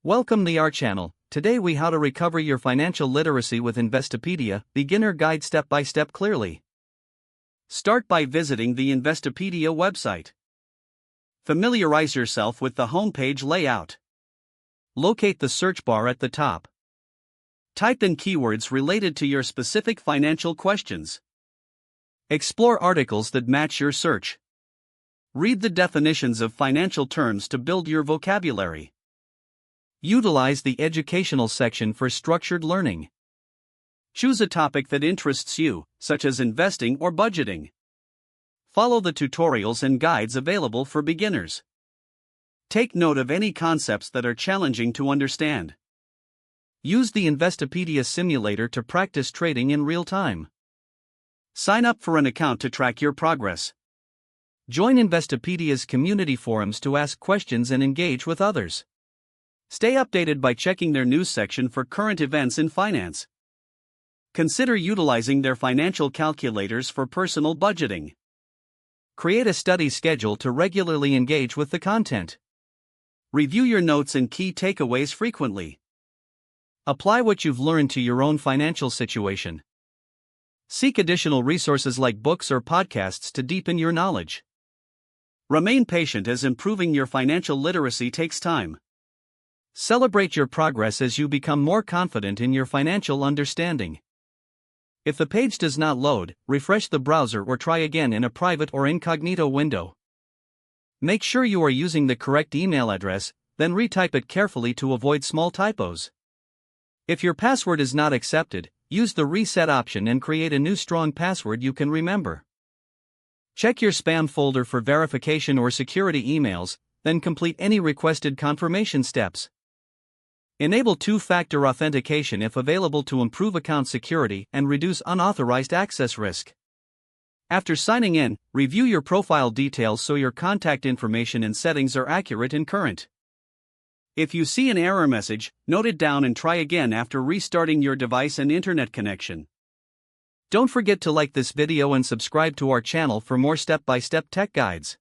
Welcome to our channel. Today we how to recover your financial literacy with Investopedia, beginner guide step by step clearly. Start by visiting the Investopedia website. Familiarize yourself with the homepage layout. Locate the search bar at the top. Type in keywords related to your specific financial questions. Explore articles that match your search. Read the definitions of financial terms to build your vocabulary. Utilize the educational section for structured learning. Choose a topic that interests you, such as investing or budgeting. Follow the tutorials and guides available for beginners. Take note of any concepts that are challenging to understand. Use the Investopedia simulator to practice trading in real time. Sign up for an account to track your progress. Join Investopedia's community forums to ask questions and engage with others. Stay updated by checking their news section for current events in finance. Consider utilizing their financial calculators for personal budgeting. Create a study schedule to regularly engage with the content. Review your notes and key takeaways frequently. Apply what you've learned to your own financial situation. Seek additional resources like books or podcasts to deepen your knowledge. Remain patient as improving your financial literacy takes time. Celebrate your progress as you become more confident in your financial understanding. If the page does not load, refresh the browser or try again in a private or incognito window. Make sure you are using the correct email address, then retype it carefully to avoid small typos. If your password is not accepted, use the reset option and create a new strong password you can remember. Check your spam folder for verification or security emails, then complete any requested confirmation steps. Enable two-factor authentication if available to improve account security and reduce unauthorized access risk. After signing in, review your profile details so your contact information and settings are accurate and current. If you see an error message, note it down and try again after restarting your device and internet connection. Don't forget to like this video and subscribe to our channel for more step-by-step tech guides.